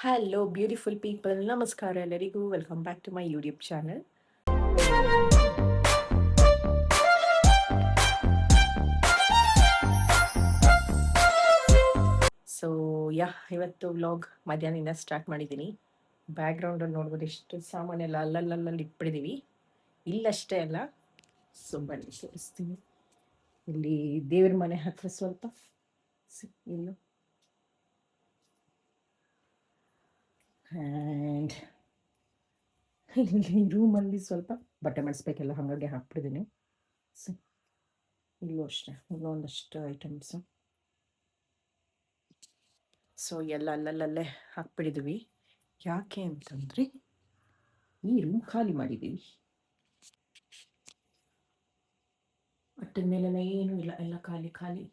Hello beautiful people, ನಮಸ್ಕಾರ ಎಲ್ಲರಿಗೂ. Welcome back to my YouTube channel. So ಇವತ್ತು vlog ಮಧ್ಯಾಹ್ನದಿಂದ ಸ್ಟಾರ್ಟ್ ಮಾಡಿದ್ದೀನಿ. ಬ್ಯಾಕ್ಗ್ರೌಂಡಲ್ಲಿ ನೋಡ್ಬೋದು ಎಷ್ಟು ಸಾಮಾನೆಲ್ಲ ಅಲ್ಲಲ್ಲಿ ಇಟ್ಬಿಟ್ಟಿದ್ದೀವಿ. ಇಲ್ಲಷ್ಟೇ ಅಲ್ಲ, ಸೊ ಬನ್ನಿ ತೋರಿಸ್ತೀನಿ. ಇಲ್ಲಿ ದೇವ್ರ ಮನೆ ಹತ್ರ ಸ್ವಲ್ಪ ಇನ್ನು ಆ್ಯಂಡ್ ಇಲ್ಲಿ ರೂಮಲ್ಲಿ ಸ್ವಲ್ಪ ಬಟ್ಟೆ ಮಾಡಿಸ್ಬೇಕೆಲ್ಲ, ಹಾಗಾಗಿ ಹಾಕ್ಬಿಟ್ಟಿದ್ದೀನಿ. ಇಲ್ಲೂ ಅಷ್ಟೇ, ಇಲ್ಲೊಂದಷ್ಟು ಐಟಮ್ಸು. ಸೊ ಎಲ್ಲ ಅಲ್ಲಲ್ಲೇ ಹಾಕ್ಬಿಟ್ಟಿದ್ವಿ. ಯಾಕೆ ಅಂತಂದರೆ ಈ ರೂಮ್ ಖಾಲಿ ಮಾಡಿದ್ದೀವಿ. ಅಟ್ಟದ ಮೇಲೆಲ್ಲ ಏನೂ ಇಲ್ಲ, ಎಲ್ಲ ಖಾಲಿ ಖಾಲಿ.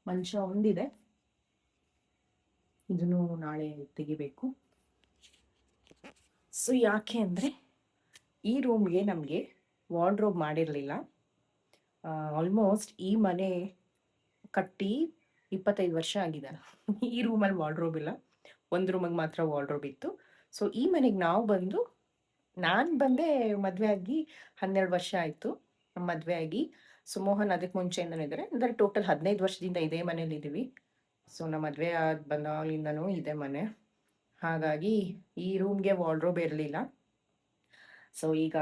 ಮಂಚ ಒಂದಿದೆ, ಇದನ್ನು ನಾಳೆ ತೆಗಿಬೇಕು. ಸೊ ಯಾಕೆ ಅಂದರೆ ಈ ರೂಮ್ಗೆ ನಮಗೆ ವಾರ್ಡ್ರೋಬ್ ಮಾಡಿರಲಿಲ್ಲ. ಆಲ್ಮೋಸ್ಟ್ ಈ ಮನೆ ಕಟ್ಟಿ 25 ವರ್ಷ ಆಗಿದೆ. ಈ ರೂಮಲ್ಲಿ ವಾರ್ಡ್ರೋಬ್ ಇಲ್ಲ, ಒಂದು ರೂಮಿಗೆ ಮಾತ್ರ ವಾರ್ಡ್ರೋಬ್ ಇತ್ತು. ಸೊ ಈ ಮನೆಗೆ ನಾನು ಬಂದೆ ಮದುವೆ ಆಗಿ 12 ವರ್ಷ ಆಯಿತು ನಮ್ಮ ಮದುವೆ ಆಗಿ. ಸೊ ಮೋಹನ್ ಅದಕ್ಕೆ ಮುಂಚೆಯಿಂದನೂ ಇದ್ದಾರೆ, ಅಂದರೆ ಟೋಟಲ್ 15 ವರ್ಷದಿಂದ ಇದೇ ಮನೇಲಿ ಇದ್ದೀವಿ. ಸೊ ನಮ್ಮ ಮದುವೆ ಆದ ಬಂದಾಗಲಿಂದನೂ ಇದೇ ಮನೆ. ಹಾಗಾಗಿ ಈ ರೂಮ್ಗೆ ವಾರ್ಡ್ರೋಬ್ ಇರಲಿಲ್ಲ. ಸೊ ಈಗ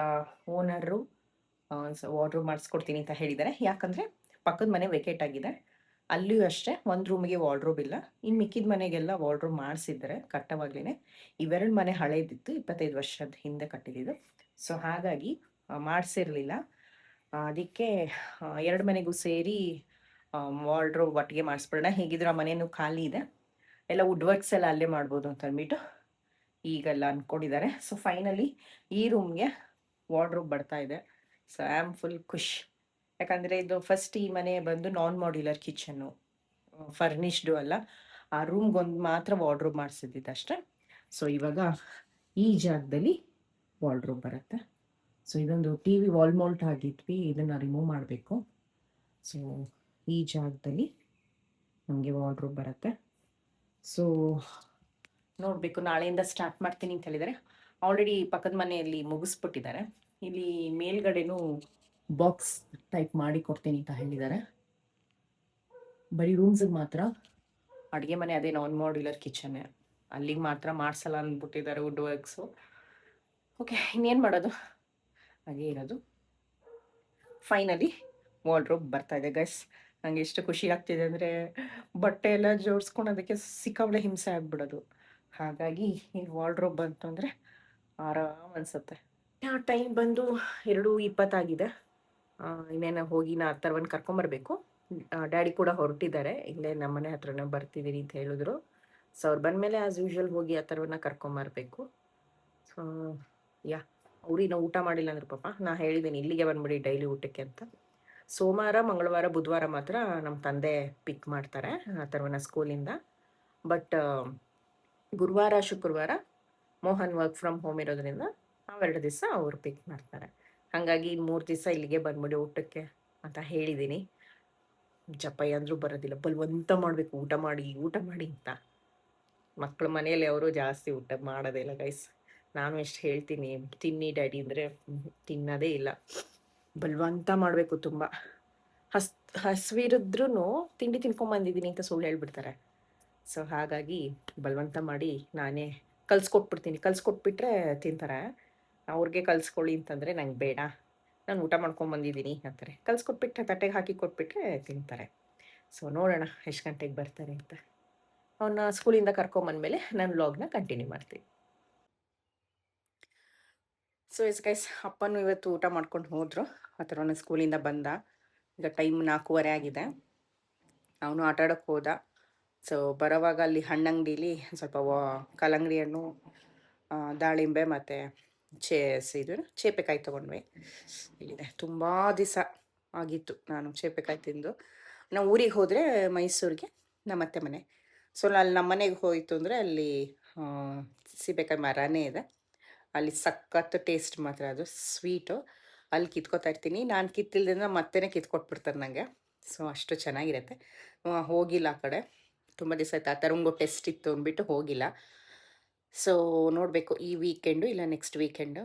ಓನರು ವಾರ್ಡ್ರೋಬ್ ಮಾಡಿಸ್ಕೊಡ್ತೀನಿ ಅಂತ ಹೇಳಿದ್ದಾರೆ. ಯಾಕಂದರೆ ಪಕ್ಕದ ಮನೆ ವೆಕೇಟ್ ಆಗಿದೆ, ಅಲ್ಲಿಯೂ ಅಷ್ಟೇ ಒಂದು ರೂಮಿಗೆ ವಾರ್ಡ್ರೋಬ್ ಇಲ್ಲ. ಇನ್ನು ಮಿಕ್ಕಿದ ಮನೆಗೆಲ್ಲ ವಾರ್ಡ್ರೋಬ್ ಮಾಡಿಸಿದ್ದಾರೆ ಕಟ್ಟವಾಗ್ಲೇ. ಇವೆರಡು ಮನೆ ಹಳೇದಿತ್ತು, 25 ವರ್ಷದ ಹಿಂದೆ ಕಟ್ಟಿದ್ದು. ಸೊ ಹಾಗಾಗಿ ಮಾಡಿಸಿರಲಿಲ್ಲ. ಅದಕ್ಕೆ ಎರಡು ಮನೆಗೂ ಸೇರಿ ವಾರ್ಡ್ರೋಬ್ ಒಟ್ಟಿಗೆ ಮಾಡಿಸ್ಬಿಡೋಣ, ಹೇಗಿದ್ರೆ ಆ ಮನೆಯೂ ಖಾಲಿ ಇದೆ, ಎಲ್ಲ ವುಡ್ ವರ್ಕ್ಸ್ ಎಲ್ಲ ಅಲ್ಲೇ ಮಾಡ್ಬೋದು ಅಂತ ಅಂದ್ಬಿಟ್ಟು ಈಗೆಲ್ಲ ಅಂದ್ಕೊಂಡಿದ್ದಾರೆ. ಸೊ ಫೈನಲಿ ಈ ರೂಮ್ಗೆ ವಾರ್ಡ್ರೋಬ್ ಬರ್ತಾ ಇದೆ. ಸೊ ಐ ಆಮ್ ಫುಲ್ ಖುಷ್. ಯಾಕಂದರೆ ಇದು ಫಸ್ಟ್ ಈ ಮನೆ ಬಂದು ನಾನ್ ಮಾಡ್ಯುಲರ್ ಕಿಚನ್ನು, ಫರ್ನಿಶ್ಡು ಅಲ್ಲ. ಆ ರೂಮ್ಗೊಂದು ಮಾತ್ರ ವಾರ್ಡ್ರೋಬ್ ಮಾಡಿಸಿದ್ದಿದ್ದು ಅಷ್ಟೇ. ಸೊ ಇವಾಗ ಈ ಜಾಗದಲ್ಲಿ ವಾರ್ಡ್ರೋಬ್ ಬರುತ್ತೆ. ಸೊ ಇದೊಂದು ಟಿ ವಿ ವಾಲ್ ಮೌಲ್ಟ್ ಆಗಿದ್ವಿ, ಇದನ್ನು ರಿಮೂವ್ ಮಾಡಬೇಕು. ಸೊ ಈ ಜಾಗದಲ್ಲಿ ನಮಗೆ ವಾರ್ಡ್ರೋಬ್ ಬರುತ್ತೆ. ಸೊ ನೋಡಬೇಕು, ನಾಳೆಯಿಂದ ಸ್ಟಾರ್ಟ್ ಮಾಡ್ತೀನಿ ಅಂತ ಹೇಳಿದ್ದಾರೆ. ಆಲ್ರೆಡಿ ಪಕ್ಕದ ಮನೆಯಲ್ಲಿ ಮುಗಿಸ್ಬಿಟ್ಟಿದ್ದಾರೆ. ಇಲ್ಲಿ ಮೇಲ್ಗಡೆನೂ ಬಾಕ್ಸ್ ಟೈಪ್ ಮಾಡಿ ಕೊಡ್ತೀನಿ ಅಂತ ಹೇಳಿದ್ದಾರೆ. ಬರೀ ರೂಮ್ಸಿಗೆ ಮಾತ್ರ, ಅಡುಗೆ ಮನೆ ಅದೇ ನಾನ್ ಮಾಡ್ಯುಲರ್ ಕಿಚನ್ನೇ, ಅಲ್ಲಿಗೆ ಮಾತ್ರ ಮಾಡಿಸಲ್ಲ ಅಂದ್ಬಿಟ್ಟಿದ್ದಾರೆ ವುಡ್ ವರ್ಕ್ಸು. ಓಕೆ, ಇನ್ನೇನು ಮಾಡೋದು, ಹಾಗೆ ಇರೋದು. ಫೈನಲಿ ವಾರ್ಡ್ರೋಬ್ ಬರ್ತಾ ಇದೆ ಗೈಸ್. ನನಗೆ ಎಷ್ಟು ಖುಷಿ ಆಗ್ತಿದೆ ಅಂದರೆ ಬಟ್ಟೆ ಎಲ್ಲ ಜೋಡಿಸ್ಕೊಳೋದಕ್ಕೆ ಸಿಕ್ಕಾಬಳೆ ಹಿಂಸೆ ಆಗ್ಬಿಡೋದು. ಹಾಗಾಗಿ ಈ ವಾರ್ಡ್ರೋಬ್ ಬಂತು ಅಂದರೆ ಆರಾಮ್ ಅನಿಸುತ್ತೆ. ಟೈಮ್ ಬಂದು 2:20 ಆಗಿದೆ. ಇನ್ನೇನು ಹೋಗಿ ನಾ ಅಥರ್ವನ್ನ ಕರ್ಕೊಂಬರ್ಬೇಕು. ಡ್ಯಾಡಿ ಕೂಡ ಹೊರಟಿದ್ದಾರೆ, ಇಲ್ಲೇ ನಮ್ಮನೆ ಹತ್ರನೇ ಬರ್ತಿದ್ದೀನಿ ಅಂತ ಹೇಳಿದ್ರು. ಸೊ ಅವ್ರು ಬಂದಮೇಲೆ ಆ್ಯಸ್ ಯೂಶ್ವಲ್ ಹೋಗಿ ಅಥರ್ವನ್ನ ಕರ್ಕೊಂಬರ್ಬೇಕು. ಸೊ ಅವ್ರಿನ ಊಟ ಮಾಡಿಲ್ಲ ಅಂದ್ರೆ ಪಾಪ ನಾ ಹೇಳಿದ್ದೀನಿ ಇಲ್ಲಿಗೆ ಬಂದ್ಬಿಡಿ ಡೈಲಿ ಊಟಕ್ಕೆ ಅಂತ. ಸೋಮವಾರ, ಮಂಗಳವಾರ, ಬುಧವಾರ ಮಾತ್ರ ನಮ್ಮ ತಂದೆ ಪಿಕ್ ಮಾಡ್ತಾರೆ ಅಥರ್ವನ ಸ್ಕೂಲಿಂದ. ಬಟ್ ಗುರುವಾರ, ಶುಕ್ರವಾರ ಮೋಹನ್ ವರ್ಕ್ ಫ್ರಮ್ ಹೋಮ್ ಇರೋದ್ರಿಂದ ಅವೆರಡು ದಿವಸ ಅವರು ಪಿಕ್ ಮಾಡ್ತಾರೆ. ಹಾಗಾಗಿ 3 ದಿವಸ ಇಲ್ಲಿಗೆ ಬಂದ್ಬಿಡಿ ಊಟಕ್ಕೆ ಅಂತ ಹೇಳಿದ್ದೀನಿ. ಜಪಯ್ಯ ಅಂದರೂ ಬರೋದಿಲ್ಲ, ಬಲವಂತ ಮಾಡಬೇಕು ಊಟ ಮಾಡಿ ಅಂತ. ಮಕ್ಕಳ ಮನೆಯಲ್ಲಿ ಅವರು ಜಾಸ್ತಿ ಊಟ ಮಾಡೋದೇ ಇಲ್ಲ ಗೈಸ್. ನಾನು ಎಷ್ಟು ಹೇಳ್ತೀನಿ ತಿನ್ನಿ ಡ್ಯಾಡಿ ಅಂದರೆ ತಿನ್ನೋದೇ ಇಲ್ಲ, ಬಲವಂತ ಮಾಡಬೇಕು. ತುಂಬ ಹಸ್ವಿರಿದ್ರೂ ತಿಂಡಿ ತಿನ್ಕೊಂಬಂದಿದ್ದೀನಿ ಅಂತ ಸುಳ್ಳು ಹೇಳ್ಬಿಡ್ತಾರೆ. ಸೊ ಹಾಗಾಗಿ ಬಲವಂತ ಮಾಡಿ ನಾನೇ ಕಲಿಸ್ಕೊಟ್ಬಿಟ್ರೆ ತಿಂತಾರೆ. ಅವ್ರಿಗೆ ಕಲಿಸ್ಕೊಳ್ಳಿ ಅಂತಂದರೆ ನಂಗೆ ಬೇಡ, ನಾನು ಊಟ ಮಾಡ್ಕೊಂಬಂದಿದ್ದೀನಿ ಅಂತಾರೆ. ಕಲಿಸ್ಕೊಟ್ಬಿಟ್ರೆ ತಟ್ಟೆಗೆ ಹಾಕಿ ಕೊಟ್ಬಿಟ್ರೆ ತಿಂತಾರೆ. ಸೊ ನೋಡೋಣ ಎಷ್ಟು ಗಂಟೆಗೆ ಬರ್ತಾರೆ ಅಂತ. ಅವನ್ನ ಸ್ಕೂಲಿಂದ ಕರ್ಕೊಂಬಂದಮೇಲೆ ನಾನು ವ್ಲಾಗ್ನ ಕಂಟಿನ್ಯೂ ಮಾಡ್ತೀನಿ. ಸೊ ಎಸ್ ಗೈಸ್, ಅಪ್ಪನೂ ಇವತ್ತು ಊಟ ಮಾಡ್ಕೊಂಡು ಹೋದರು. ಆ ಥರ ಸ್ಕೂಲಿಂದ ಬಂದ. ಈಗ ಟೈಮ್ 4:15 ಆಗಿದೆ. ಅವನು ಆಟ ಆಡೋಕ್ಕೆ ಹೋದ. ಸೊ ಬರೋವಾಗ ಅಲ್ಲಿ ಹಣ್ಣಂಗಡಿಲಿ ಸ್ವಲ್ಪ ಕಲ್ಲಂಗಡಿ ಹಣ್ಣು, ದಾಳಿಂಬೆ ಮತ್ತು ಚೇಪೆಕಾಯಿ ತೊಗೊಂಡ್ವಿ. ಇಲ್ಲಿದೆ, ತುಂಬ ದಿವಸ ಆಗಿತ್ತು ನಾನು ಚೇಪೆಕಾಯಿ ತಿಂದು. ನಾವು ಊರಿಗೆ ಹೋದರೆ ಮೈಸೂರಿಗೆ ನಮ್ಮ ಅತ್ತೆ ಮನೆ. ಸೊ ಅಲ್ಲಿ ನಮ್ಮ ಮನೆಗೆ ಹೋಯಿತು ಅಂದರೆ ಅಲ್ಲಿ ಸೀಬೆಕಾಯಿ ಮರನೇ ಇದೆ. ಅಲ್ಲಿ ಸಖತ್ ಟೇಸ್ಟ್ ಮಾತ್ರ, ಅದು ಸ್ವೀಟು. ಅಲ್ಲಿ ಕಿತ್ಕೊತಾ ಇರ್ತೀನಿ. ನಾನು ಕಿತ್ತಿಲ್ದಿಂದ ಮತ್ತೆ ಕಿತ್ಕೊಟ್ಬಿಡ್ತಾರೆ ನನಗೆ. ಸೊ ಅಷ್ಟು ಚೆನ್ನಾಗಿರುತ್ತೆ. ಹೋಗಿಲ್ಲ ಆ ಕಡೆ, ತುಂಬ ದಿವಸ ಆಯ್ತು. ಆ ಥರಂಗೂ ಟೆಸ್ಟ್ ಇತ್ತು ಅಂದ್ಬಿಟ್ಟು ಹೋಗಿಲ್ಲ. ಸೊ ನೋಡಬೇಕು ಈ ವೀಕೆಂಡು ಇಲ್ಲ ನೆಕ್ಸ್ಟ್ ವೀಕೆಂಡು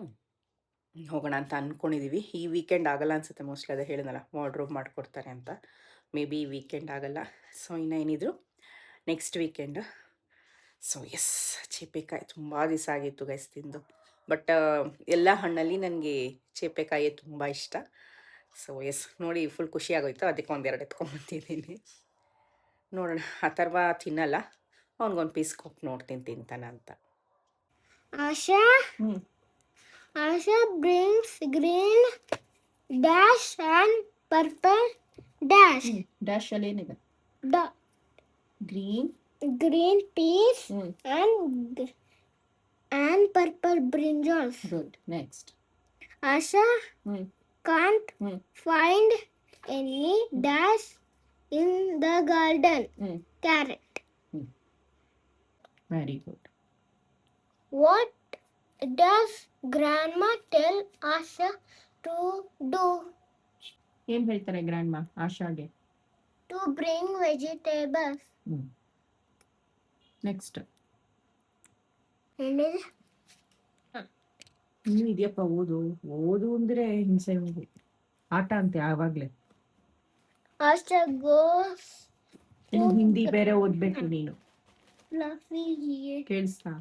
ಹೋಗೋಣ ಅಂತ ಅಂದ್ಕೊಂಡಿದ್ದೀವಿ. ಈ ವೀಕೆಂಡ್ ಆಗಲ್ಲ ಅನ್ಸುತ್ತೆ ಮೋಸ್ಟ್ಲಿ, ಅದೇ ಹೇಳಿದ್ನಲ್ಲ ವಾರ್ಡ್ರೋಬ್ ಮಾಡಿಕೊಡ್ತಾರೆ ಅಂತ. ಮೇ ಬಿ ಈ ವೀಕೆಂಡ್ ಆಗಲ್ಲ. ಸೊ ಇನ್ನೇನಿದ್ರು ನೆಕ್ಸ್ಟ್ ವೀಕೆಂಡ್. ಸೊ ಎಸ್, ಚೇಪೆಕಾಯಿ ತುಂಬ ದಿವಸ ಆಗಿತ್ತು ಗೈಸ್ ತಿಂದು. ಬಟ್ ಎಲ್ಲ ಹಣ್ಣಲ್ಲಿ ನನಗೆ ಚೇಪೆಕಾಯಿ ತುಂಬ ಇಷ್ಟ. ಸೊ ಎಸ್, ನೋಡಿ ಫುಲ್ ಖುಷಿ ಆಗೋಯ್ತು. ಅದಕ್ಕೆ ಒಂದೆರಡು ಎತ್ಕೊಂಡ್ಬಂತಿದ್ದೀನಿ. ನೋಡೋಣ, ಅಥರ್ವ ತಿನ್ನಲ್ಲ, ಅವ್ನಿಗೊಂದು ಪೀಸ್ ಕೊಟ್ಟು ನೋಡ್ತೀನಿ ತಿಂತಾನ ಅಂತ. Asha, ಹ್ಞೂ Asha brings green dash and purple dash. ಡ್ಯಾಶಲ್ಲಿ ಏನಿದೆ? The green. green peas ಹ್ಞೂ and purple brinjals. Good. Next. Asha ಹ್ಞೂ can't ಹ್ಞೂ find any dash in the garden. ಹ್ಞೂ Carrot. Very good. What does grandma tell Asha to do? ಏನು ಹೇಳ್ತಾರೆ grand ಮಾ ಆಶಾಗೆ? To bring vegetables. ಹ್ಞೂ next. And ಇನ್ನೂ ಇದೆಯಪ್ಪ ಓದು. ಓದು ಅಂದರೆ ಹಿಂಸೆ ಹೋಗಿ ಆಟ ಅಂತೆ ಆವಾಗಲೇ. Asha goes ಇನ್ನು ಹಿಂದಿ ಬೇರೆ ಓದಬೇಕು ನೀನು. fluffy ಕೇಳಿಸ್ತಾ?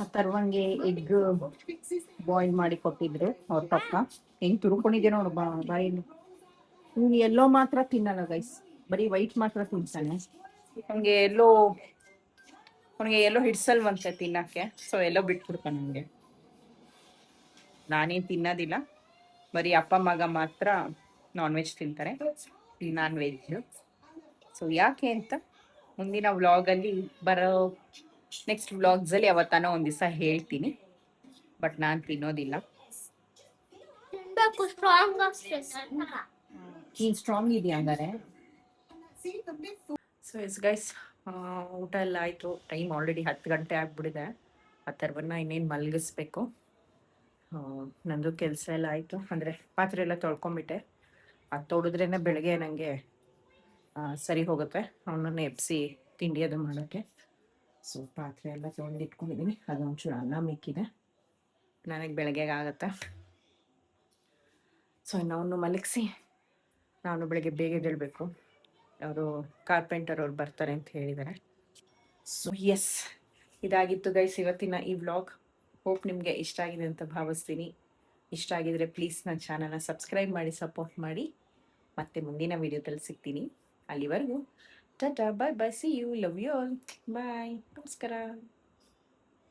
ಅಥರ್ವಂಗೆ ಎಗ್ ಬಾಯ್ಲ್ ಮಾಡಿ ಕೊಟ್ಟಿದ್ರು ಅವ್ರ ಪಪ್ಪ. ಹೆಂಗ್ ತುರ್ಕೊಂಡಿದ್ದೆ ನೋಡು ಬಾಯಲ್ಲಿ. ಇವ್ನು ಎಲ್ಲೋ ಮಾತ್ರ ತಿನ್ನಲ್ಲ ಗೈಸ್, ಬರೀ ವೈಟ್ ಮಾತ್ರ ತಿಂತಾನೆ. ಅವನಿಗೆ ಎಲ್ಲೋ ಹಿಡ್ಸಲ್ವಂತೆ ತಿನ್ನಕ್ಕೆ. ಸೊ ಎಲ್ಲೋ ಬಿಟ್ಬಿಡ್ತಾನೆ ನನಗೆ. ನಾನೇನು ತಿನ್ನೋದಿಲ್ಲ, ಬರೀ ಅಪ್ಪ ಮಗ ಮಾತ್ರ ನಾನ್ ವೆಜ್ ತಿಂತಾರೆ, ನಾನ್ ವೆಜ್. ಸೊ ಯಾಕೆ ಅಂತ ಮುಂದಿನ ವ್ಲಾಗಲ್ಲಿ ಬರೋ ನೆಕ್ಸ್ಟ್ ವ್ಲಾಗ್ಸಲ್ಲಿ ಯಾವತ್ತಾನೋ ಒಂದು ದಿವಸ ಹೇಳ್ತೀನಿ. ಬಟ್ ನಾನು ತಿನ್ನೋದಿಲ್ಲ. ನೀನು ಸ್ಟ್ರಾಂಗ್ ಇದೆಯಾ ಹಂಗಾರೆ? ಸೊ ಎಸ್ ಗೈಸ್, ಊಟ ಎಲ್ಲ ಆಯಿತು. ಟೈಮ್ ಆಲ್ರೆಡಿ 10 ಗಂಟೆ ಆಗಿಬಿಟ್ಟಿದೆ. ಅಥರ್ವನ್ನ ಇನ್ನೇನು ಮಲಗಿಸ್ಬೇಕು. ನಂದು ಕೆಲಸ ಎಲ್ಲ ಆಯಿತು, ಅಂದರೆ ಪಾತ್ರೆ ಎಲ್ಲ ತೊಳ್ಕೊಂಬಿಟ್ಟೆ. ಅದು ತೊಳೆದ್ರೇ ಬೆಳಗ್ಗೆ ನನಗೆ ಸರಿ ಹೋಗುತ್ತೆ ಅವನನ್ನು ಎಬ್ಸಿ ತಿಂಡಿ ಅದು ಮಾಡೋಕ್ಕೆ. ಸೊ ಪಾತ್ರೆ ಎಲ್ಲ ತೊಳೆದಿಟ್ಕೊಂಡಿದ್ದೀನಿ. ಅದೊಂಚೂರು ಅನ್ನ ಮಿಕ್ಕಿದೆ, ನನಗೆ ಬೆಳಗ್ಗೆಗೆ ಆಗುತ್ತೆ. ಸೊ ಅವನು ಮಲಗಿಸಿ ನಾನು ಬೆಳಗ್ಗೆ ಬೇಗ ಎದ್ದೇಳಬೇಕು. ಅವರು ಕಾರ್ಪೆಂಟರ್ ಅವ್ರು ಬರ್ತಾರೆ ಅಂತ ಹೇಳಿದ್ದಾರೆ. ಸೊ ಎಸ್, ಇದಾಗಿತ್ತು ಗೈಸ್ ಇವತ್ತಿನ ಈ ವ್ಲಾಗ್. ಹೋಪ್ ನಿಮಗೆ ಇಷ್ಟ ಆಗಿದೆ ಅಂತ ಭಾವಿಸ್ತೀನಿ. ಇಷ್ಟ ಆಗಿದರೆ ಪ್ಲೀಸ್ ನನ್ನ ಚಾನಲ್ನ ಸಬ್ಸ್ಕ್ರೈಬ್ ಮಾಡಿ, ಸಪೋರ್ಟ್ ಮಾಡಿ. ಮತ್ತೆ ಮುಂದಿನ ವೀಡಿಯೋದಲ್ಲಿ ಸಿಗ್ತೀನಿ. ಅಲ್ಲಿವರೆಗೂ tata, bye bye, see you, love you all, bye, ನಮಸ್ಕಾರ.